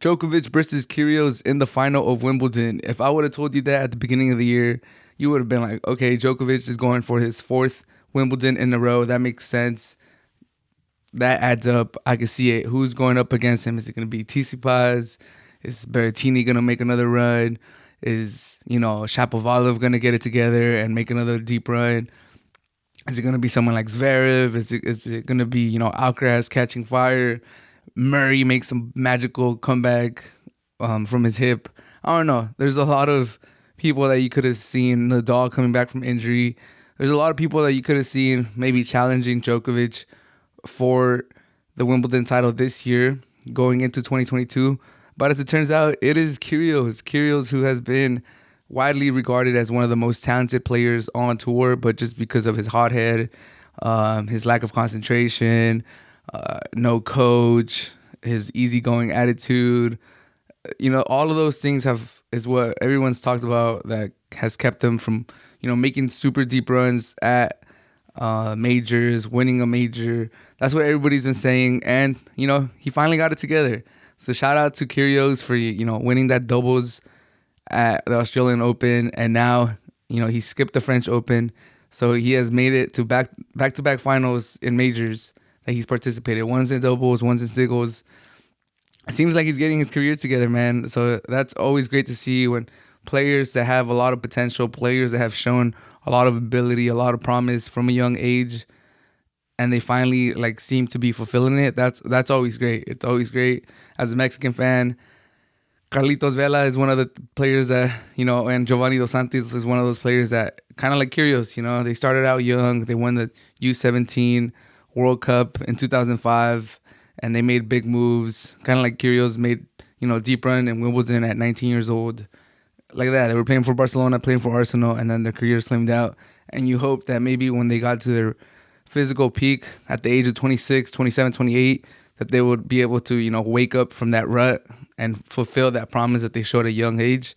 Djokovic versus Kyrgios in the final of Wimbledon. If I would have told you that at the beginning of the year, you would have been like, okay, Djokovic is going for his fourth Wimbledon in a row. That makes sense. That adds up. I can see it. Who's going up against him? Is it going to be Tsitsipas? Is Berrettini going to make another run? Is, Shapovalov going to get it together and make another deep run? Is it going to be someone like Zverev? Is it going to be, Alcaraz catching fire? Murray makes some magical comeback from his hip. I don't know. There's a lot of people that you could have seen. Nadal coming back from injury. There's a lot of people that you could have seen maybe challenging Djokovic for the Wimbledon title this year going into 2022. But as it turns out, it is Kyrgios. Kyrgios, who has been widely regarded as one of the most talented players on tour, but just because of his hot head, his lack of concentration, no coach, his easygoing attitude, all of those things is what everyone's talked about that has kept him from, making super deep runs at majors, winning a major. That's what everybody's been saying, and he finally got it together. So shout out to Kyrgios for winning that doubles at the Australian Open, and now he skipped the French Open, so he has made it to back-to-back finals in majors that he's participated. One's in doubles, one's in singles. It seems like he's getting his career together, man. So that's always great to see when players that have a lot of potential, players that have shown a lot of ability, a lot of promise from a young age, and they finally seem to be fulfilling it. That's always great. It's always great. As a Mexican fan, Carlitos Vela is one of the players that, and Giovanni Dos Santos is one of those players that kind of like Kyrgios, they started out young. They won the U17 World Cup in 2005, and they made big moves, kind of like Kyrgios made, deep run in Wimbledon at 19 years old. Like that. They were playing for Barcelona, playing for Arsenal, and then their careers flamed out. And you hope that maybe when they got to their physical peak at the age of 26, 27, 28, that they would be able to, wake up from that rut and fulfill that promise that they showed at a young age.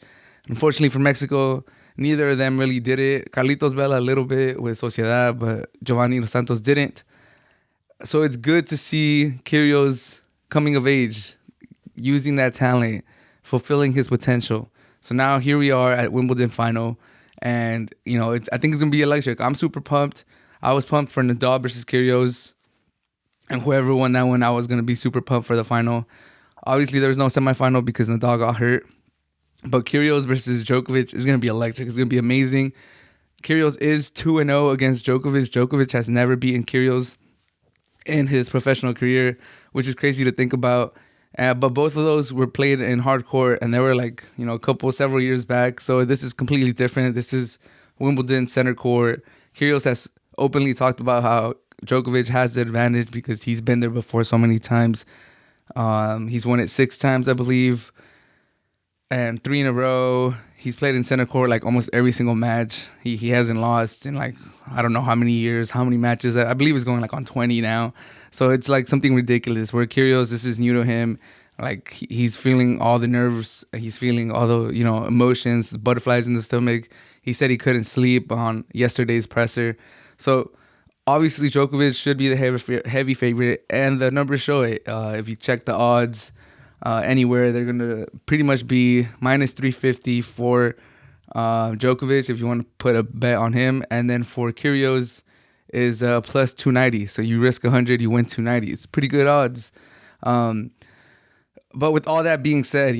Unfortunately for Mexico, neither of them really did it. Carlitos Vela a little bit with Sociedad, but Giovanni Dos Santos didn't. So it's good to see Kyrgios coming of age, using that talent, fulfilling his potential. So now here we are at Wimbledon final, and I think it's gonna be electric. I'm super pumped. I was pumped for Nadal versus Kyrgios, and whoever won that one, I was gonna be super pumped for the final. Obviously, there was no semifinal because Nadal got hurt, but Kyrgios versus Djokovic is gonna be electric. It's gonna be amazing. Kyrgios is 2-0 against Djokovic. Djokovic has never beaten Kyrgios in his professional career, which is crazy to think about. But both of those were played in hard court, and they were several years back. So this is completely different. This is Wimbledon center court. Kyrgios has openly talked about how Djokovic has the advantage because he's been there before so many times. He's won it 6 times, I believe, and 3 in a row. He's played in center court almost every single match. He hasn't lost in I don't know how many years, how many matches. I believe it's going on 20 now. So it's something ridiculous. Where Kyrgios, this is new to him. He's feeling all the nerves. He's feeling all the emotions, the butterflies in the stomach. He said he couldn't sleep on yesterday's presser. So obviously Djokovic should be the heavy favorite, and the numbers show it. If you check the odds anywhere, they're gonna pretty much be minus 350 for Djokovic if you want to put a bet on him, and then for Kyrgios is plus 290. So you risk 100, you win 290. It's pretty good odds. But with all that being said,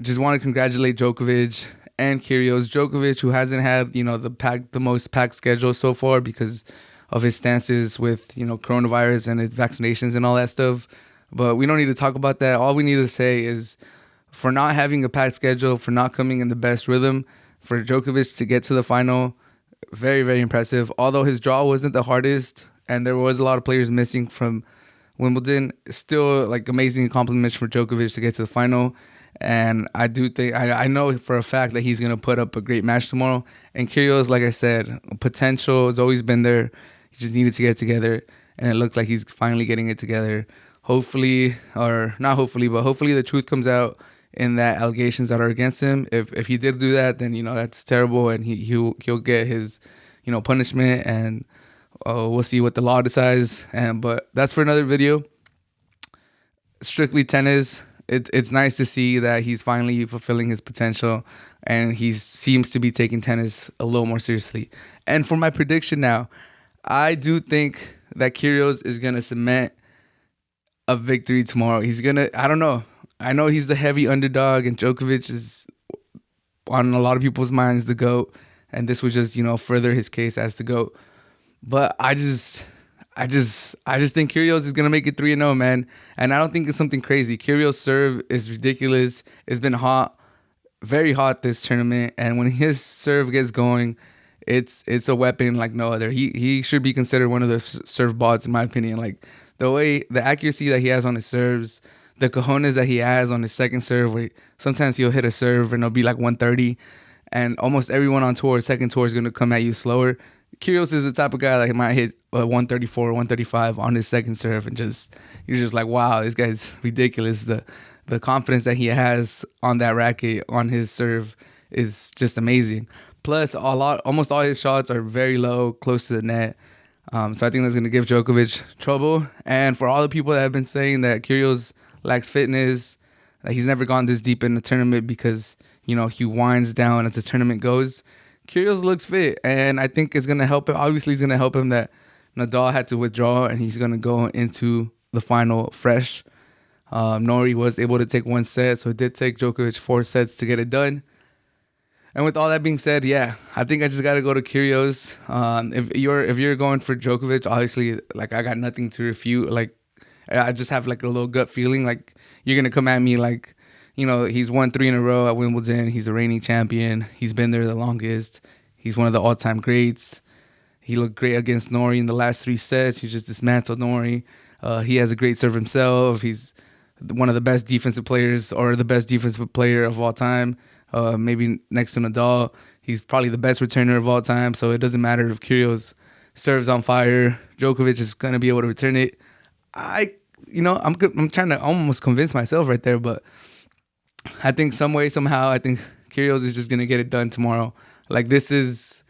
just want to congratulate Djokovic and Kyrgios. Djokovic, who hasn't had the most packed schedule so far because of his stances with coronavirus and his vaccinations and all that stuff. But we don't need to talk about that. All we need to say is, for not having a packed schedule, for not coming in the best rhythm, for Djokovic to get to the final, very, very impressive. Although his draw wasn't the hardest and there was a lot of players missing from Wimbledon, still amazing compliments for Djokovic to get to the final. And I do think, I know for a fact that he's going to put up a great match tomorrow. And Kyrgios, like I said, potential has always been there. He just needed to get it together. And it looks like he's finally getting it together. Hopefully, or not hopefully, but hopefully the truth comes out in that allegations that are against him. If he did do that, then, that's terrible. And he'll get his, punishment. And we'll see what the law decides. But that's for another video. Strictly tennis. it's nice to see that he's finally fulfilling his potential, and he seems to be taking tennis a little more seriously. And for my prediction now, I do think that Kyrgios is gonna cement a victory tomorrow. He's gonna. I don't know. I know he's the heavy underdog, and Djokovic is on a lot of people's minds the GOAT, and this would just further his case as the GOAT. But I just think Kyrgios is gonna make it 3-0, man. And I don't think it's something crazy. Kyrgios' serve is ridiculous. It's been hot, very hot this tournament, and when his serve gets going, it's a weapon like no other. He should be considered one of the serve bots in my opinion. Like the accuracy that he has on his serves, the cojones that he has on his second serve, where sometimes he'll hit a serve and it'll be like 130, and almost everyone on tour, second tour, is gonna come at you slower. Kyrgios is the type of guy that might hit 134, 135 on his second serve, and you're just like, wow, this guy's ridiculous. The confidence that he has on that racket on his serve is just amazing. Plus, almost all his shots are very low, close to the net. So I think that's gonna give Djokovic trouble. And for all the people that have been saying that Kyrgios lacks fitness, that he's never gone this deep in the tournament because he winds down as the tournament goes, Kyrgios looks fit, and I think it's gonna help him. Obviously, it's gonna help him that Nadal had to withdraw, and he's gonna go into the final fresh. Nori was able to take one set, so it did take Djokovic 4 sets to get it done. And with all that being said, yeah, I think I just gotta go to Kyrgios. If you're going for Djokovic, obviously, like I got nothing to refute. Like I just have like a little gut feeling, like you're gonna come at me like, he's won 3 in a row at Wimbledon. He's a reigning champion. He's been there the longest. He's one of the all-time greats. He looked great against Nori in the last 3 sets. He just dismantled Nori. He has a great serve himself. He's one of the best defensive players, or the best defensive player of all time. Maybe next to Nadal. He's probably the best returner of all time. So it doesn't matter if Kyrgios serves on fire. Djokovic is gonna be able to return it. I'm trying to almost convince myself right there, but I think some way, somehow, I think Kyrgios is just going to get it done tomorrow. Like, this is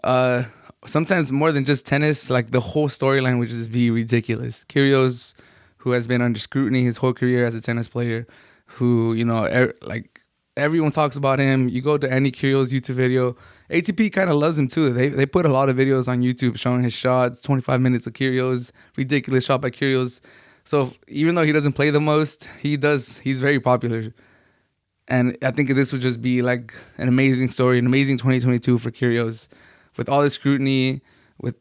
sometimes more than just tennis. Like, the whole storyline would just be ridiculous. Kyrgios, who has been under scrutiny his whole career as a tennis player, who, everyone talks about him. You go to any Kyrgios YouTube video, ATP kind of loves him too. They put a lot of videos on YouTube showing his shots, 25 minutes of Kyrgios, ridiculous shot by Kyrgios. So even though he doesn't play the most, he's very popular. And I think this would just be like an amazing story, an amazing 2022 for Kyrgios, with all the scrutiny, with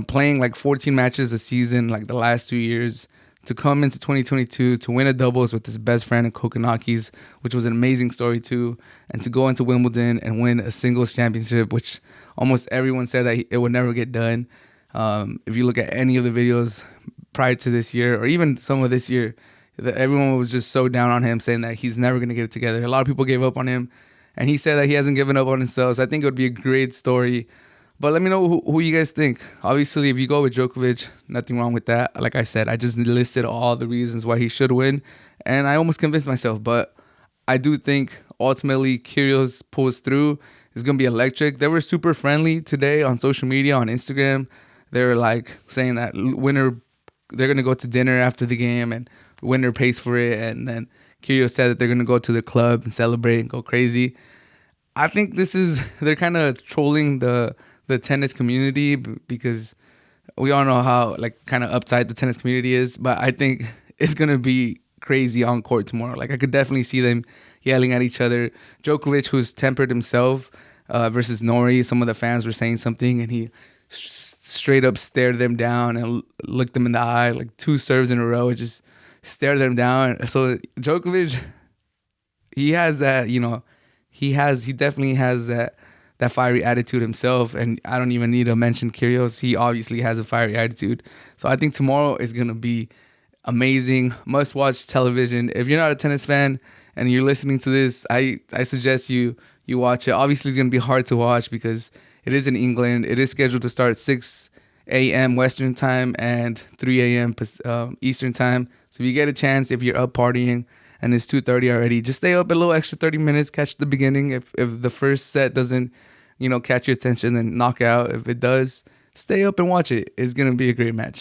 playing like 14 matches a season like the last 2 years, to come into 2022 to win a doubles with his best friend in Kokonakis, which was an amazing story too, and to go into Wimbledon and win a singles championship, which almost everyone said that it would never get done. If you look at any of the videos prior to this year, or even some of this year, everyone was just so down on him, saying that he's never going to get it together. A lot of people gave up on him, and he said that he hasn't given up on himself. So I think it would be a great story. But let me know who you guys think. Obviously, if you go with Djokovic, nothing wrong with that. Like I said, I just listed all the reasons why he should win, and I almost convinced myself. But I do think ultimately Kyrgios pulls through. It's going to be electric. They were super friendly today on social media, on Instagram. They were like saying that they're going to go to dinner after the game, and winner pays for it. And then Kyrgios said that they're going to go to the club and celebrate and go crazy. I think they're kind of trolling the tennis community, because we all know how like kind of uptight the tennis community is. But I think it's going to be crazy on court tomorrow. Like, I could definitely see them yelling at each other. Djokovic, who's tempered himself, versus Nori, some of the fans were saying something, and he straight up stared them down and looked them in the eye, like 2 serves in a row. It just stared them down. So Djokovic, he has that, he definitely has that fiery attitude himself. And I don't even need to mention Kyrgios. He obviously has a fiery attitude. So I think tomorrow is going to be amazing. Must watch television. If you're not a tennis fan and you're listening to this, I suggest you watch it. Obviously, it's going to be hard to watch because it is in England. It is scheduled to start 6 a.m. Western time and 3 a.m. Eastern time. So if you get a chance, if you're up partying and it's 2:30 already, just stay up a little extra 30 minutes, catch the beginning. If the first set doesn't, catch your attention, then knock out. If it does, stay up and watch it. It's going to be a great match.